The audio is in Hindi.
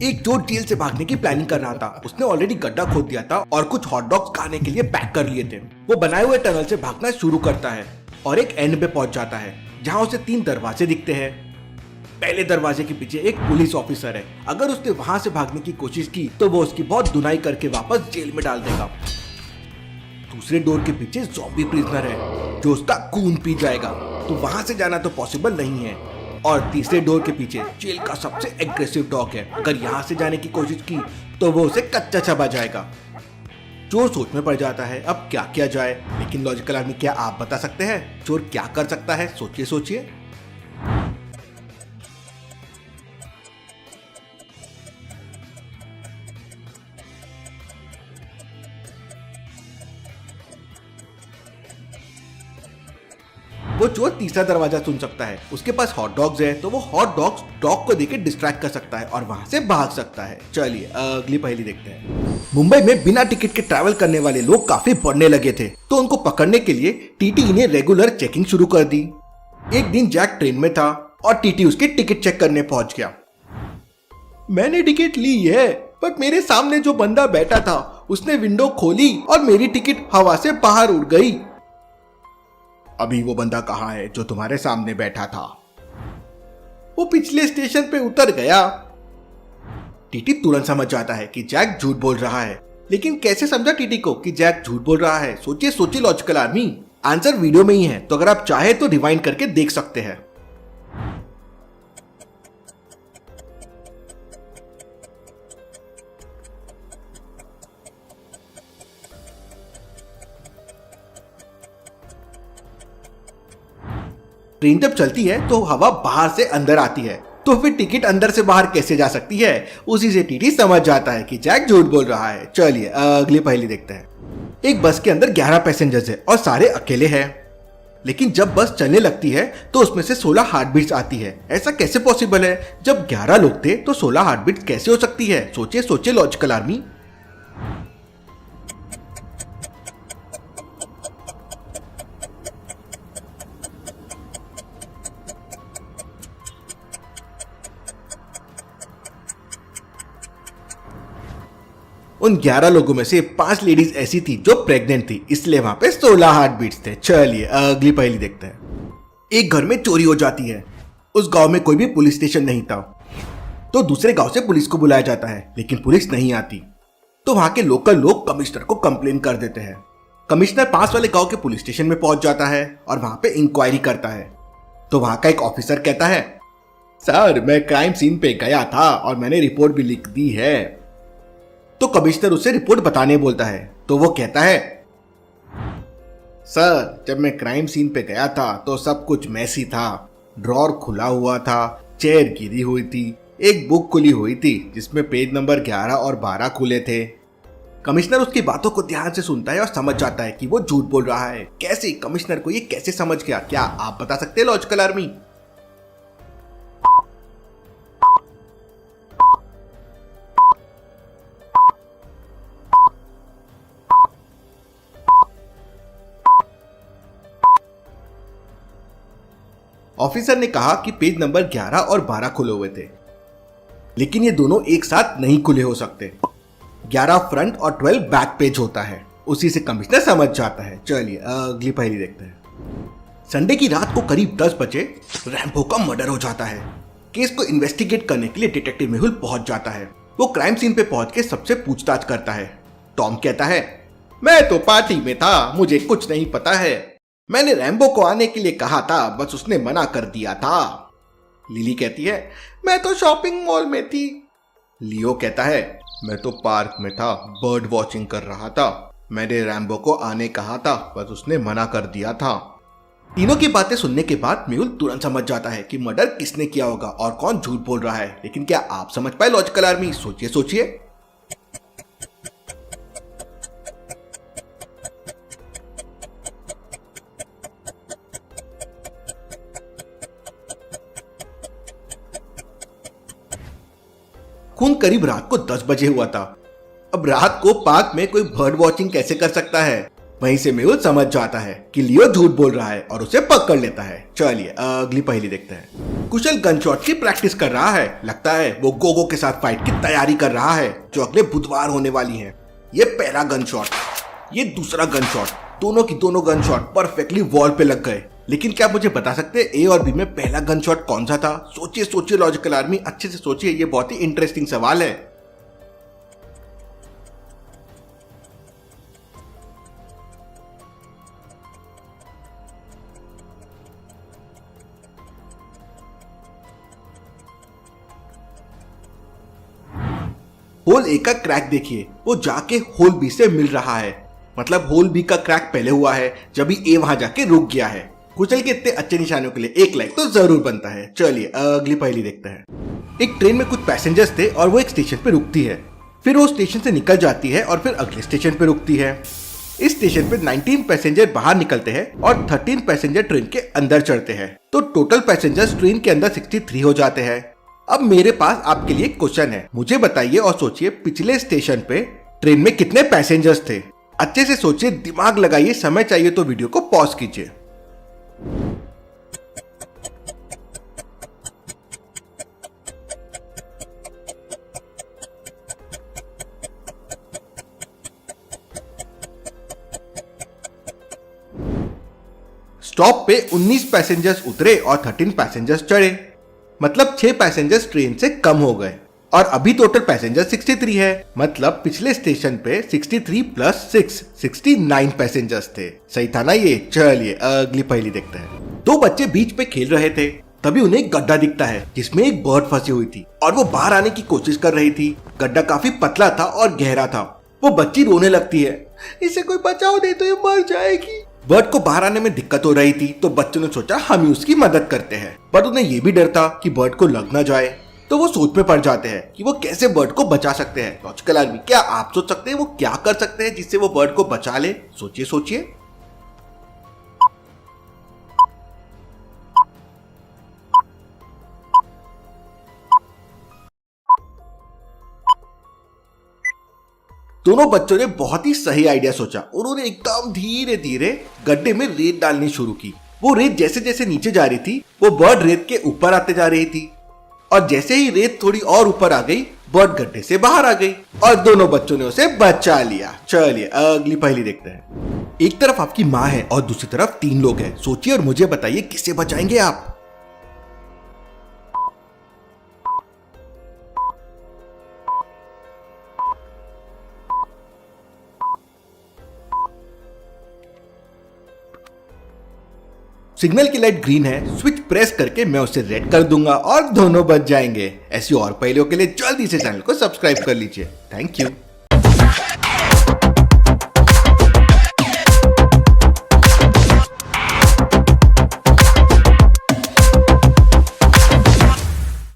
एक चोर जेल से भागने की प्लानिंग कर रहा था। उसने ऑलरेडी गड्ढा खोद दिया था और कुछ हॉट डॉग्स खाने के लिए पैक कर लिए थे। वो बनाए हुए टनल से भागना शुरू करता है और एक एंड पे पहुंच जाता है जहां उसे 3 दरवाजे दिखते हैं। पहले दरवाजे के पीछे एक पुलिस ऑफिसर है। अगर उसने वहां से भागने की कोशिश की तो वो उसकी बहुत धुनाई करके वापस जेल में डाल देगा। दूसरे डोर के पीछे ज़ॉम्बी प्रिजनर है जो उसका खून पी जाएगा, तो वहां से जाना तो पॉसिबल नहीं है। और तीसरे डोर के पीछे जेल का सबसे एग्रेसिव डॉग है। अगर यहाँ से जाने की कोशिश की तो वो उसे कच्चा चबा जाएगा। चोर सोच में पड़ जाता है अब क्या किया जाए। लेकिन लॉजिकल आदमी, क्या आप बता सकते हैं चोर क्या कर सकता है? सोचिए सोचिए। वो चोर तीसरा दरवाजा चुन सकता है। उसके पास हॉट डॉग्स है तो वो हॉट डॉग्स डॉग को देके डिस्ट्रैक्ट कर सकता है और वहां से भाग सकता है। चलिए अगली पहेली देखते हैं। मुंबई में बिना टिकट के ट्रैवल करने वाले लोग काफी बढ़ने लगे थे, तो उनको पकड़ने के लिए टीटी ने रेगुलर चेकिंग शुरू कर दी। एक दिन जैक ट्रेन में था और टीटी उसकी टिकट चेक करने पहुंच गया। मैंने टिकट ली है, बट मेरे सामने जो बंदा बैठा था उसने विंडो खोली और मेरी टिकट हवा से बाहर उड़ गई। अभी वो बंदा कहाँ है जो तुम्हारे सामने बैठा था? वो पिछले स्टेशन पे उतर गया। टीटी तुरंत समझ जाता है कि जैक झूठ बोल रहा है, लेकिन कैसे समझा टीटी को कि जैक झूठ बोल रहा है? सोचिए सोचिए लॉजिकल आदमी। आंसर वीडियो में ही है, तो अगर आप चाहे तो रिवाइंड करके देख सकते हैं। ट्रेन जब चलती है तो हवा बाहर से अंदर आती है, तो फिर टिकट अंदर से बाहर कैसे जा सकती है? उसी से टीटी समझ जाता है कि जैक झूठ बोल रहा है। चलिए अगली पहेली देखते हैं। एक बस के अंदर 11 पैसेंजर्स है और सारे अकेले हैं। लेकिन जब बस चलने लगती है तो उसमें से 16 हार्ट बीट्स आती है। ऐसा कैसे पॉसिबल है? जब 11 लोग थे तो 16 हार्ट बीट्स कैसे हो सकती है? सोचिए सोचिए लॉजिकल आर्मी। उन 11 लोगों में से 5 लेडीज ऐसी थी जो प्रेग्नेंट थी, इसलिए वहां पे 16 हार्ट बीट्स थे। चलिए अगली पहेली देखते हैं। एक घर में चोरी हो जाती है। उस गांव में कोई भी पुलिस स्टेशन नहीं था, तो दूसरे गांव से पुलिस को बुलाया जाता है, लेकिन पुलिस नहीं आती। तो वहां के लोकल लोग कमिश्नर को कंप्लेन कर देते हैं। कमिश्नर पास वाले गांव के पुलिस स्टेशन में पहुंच जाता है और वहां पे इंक्वायरी करता है। तो वहां का एक ऑफिसर कहता है, सर मैं क्राइम सीन पे गया था और मैंने रिपोर्ट भी लिख दी है। तो कमिश्नर उसे रिपोर्ट बताने बोलता है। तो वो कहता है, सर जब मैं क्राइम सीन पे गया था तो सब कुछ मैसी था। ड्रॉर खुला हुआ था, चेयर गिरी हुई थी, एक बुक खुली हुई थी जिसमें पेज नंबर 11 और 12 खुले थे। कमिश्नर उसकी बातों को ध्यान से सुनता है और समझ जाता है कि वो झूठ बोल रहा है। कैसे? कमिश्नर को ये कैसे समझ गया? क्या आप बता सकते हैं लॉजिकल आर्मी? ऑफिसर ने कहा कि पेज नंबर 11 और 12 खुले हुए थे, लेकिन ये दोनों एक साथ नहीं खुले हो सकते। 11 फ्रंट और 12 बैक पेज होता है। उसी से कमिश्नर समझ जाता है। चलिए अगली पहेली देखते हैं। संडे की रात को करीब 10 बजे रैम्बो का मर्डर हो जाता है। केस को इन्वेस्टिगेट करने के लिए डिटेक्टिव मेहुल पहुंच जाता है। वो क्राइम सीन पे पहुंच के सबसे पूछताछ करता है। टॉम कहता है, मैं तो पार्टी में था, मुझे कुछ नहीं पता है। मैंने रैम्बो को आने के लिए कहा था, बस उसने मना कर दिया था। लिली कहती है, मैं तो शॉपिंग मॉल में थी। लियो कहता है, मैं तो पार्क में था, बर्ड वॉचिंग कर रहा था। मैंने रैम्बो को आने कहा था, बस उसने मना कर दिया था। तीनों की बातें सुनने के बाद मेहुल तुरंत समझ जाता है कि मर्डर किसने किया होगा और कौन झूठ बोल रहा है। लेकिन क्या आप समझ पाए लॉजिकल आर्मी? सोचिए सोचिए। खून करीब रात को 10 बजे हुआ था। अब रात को पार्क में कोई बर्ड वॉचिंग कैसे कर सकता है? वहीं से मेहुल समझ जाता है कि लियो झूठ बोल रहा है और उसे पकड़ लेता है। चलिए अगली पहेली देखते हैं। कुशल गन शॉट की प्रैक्टिस कर रहा है। लगता है वो गोगो के साथ फाइट की तैयारी कर रहा है जो अगले बुधवार होने वाली है। ये पहला गन शॉट, ये दूसरा गन शॉट, दोनों की दोनों गन शॉट परफेक्टली वॉल पे लग गए। लेकिन क्या आप मुझे बता सकते हैं ए और बी में पहला गन शॉट कौन सा था? सोचिए सोचिए लॉजिकल आर्मी, अच्छे से सोचिए, ये बहुत ही इंटरेस्टिंग सवाल है। होल ए का क्रैक देखिए, वो जाके होल बी से मिल रहा है। मतलब होल बी का क्रैक पहले हुआ है जब भी ए वहां जाके रुक गया है। कुशल के इतने अच्छे निशानों के लिए एक लाइक तो जरूर बनता है। चलिए अगली पहेली देखते हैं। एक ट्रेन में कुछ पैसेंजर्स थे और वो एक स्टेशन पे रुकती है। फिर वो स्टेशन से निकल जाती है और फिर अगले स्टेशन पे रुकती है। इस स्टेशन पे 19 पैसेंजर बाहर निकलते हैं और 13 पैसेंजर ट्रेन के अंदर चढ़ते हैं। तो टोटल पैसेंजर्स ट्रेन के अंदर 63 हो जाते हैं। अब मेरे पास आपके लिए क्वेश्चन है, मुझे बताइए और सोचिए पिछले स्टेशन पे ट्रेन में कितने पैसेंजर्स थे? अच्छे से सोचिए, दिमाग लगाइए, समय चाहिए तो वीडियो को पॉज कीजिए। स्टॉप पे 19 पैसेंजर्स उतरे और 13 पैसेंजर्स चढ़े। मतलब 6 पैसेंजर्स ट्रेन से कम हो गए और अभी टोटल पैसेंजर 63 है। मतलब पिछले स्टेशन पे 63 प्लस 6 69 पैसेंजर्स थे। सही था ना ये? चलिए अगली पहेली देखते हैं। दो बच्चे बीच पे खेल रहे थे, तभी उन्हें एक गड्ढा दिखता है जिसमें एक बर्ड फंसी हुई थी और वो बाहर आने की कोशिश कर रही थी। गड्ढा काफी पतला था और गहरा था। वो बच्ची रोने लगती है, इसे कोई बचाओ, नहीं तो ये मर जाएगी। बर्ड को बाहर आने में दिक्कत हो रही थी तो बच्चों ने सोचा हम ही उसकी मदद करते हैं। पर उन्हें ये भी डर था कि बर्ड को लग ना जाए, तो वो सोच में पड़ जाते हैं कि वो कैसे बर्ड को बचा सकते हैं। लॉजिकल आर्मी, क्या आप सोच सकते हैं वो क्या कर सकते हैं जिससे वो बर्ड को बचा ले? सोचिए सोचिए। दोनों बच्चों ने बहुत ही सही आइडिया सोचा। उन्होंने एकदम धीरे धीरे गड्ढे में रेत डालनी शुरू की। वो रेत जैसे जैसे नीचे जा रही थी वो बर्ड रेत के ऊपर आते जा रही थी और जैसे ही रेत थोड़ी और ऊपर आ गई बर्ड गड्ढे से बाहर आ गई और दोनों बच्चों ने उसे बचा लिया। चलिए अगली पहेली देखते हैं। एक तरफ आपकी माँ है और दूसरी तरफ 3 लोग हैं। सोचिए और मुझे बताइए किससे बचाएंगे आप? सिग्नल की लाइट ग्रीन है, स्विच प्रेस करके मैं उसे रेड कर दूंगा और दोनों बच जाएंगे। ऐसी और पहेलियों के लिए जल्दी से चैनल को सब्सक्राइब कर लीजिए। Thank you.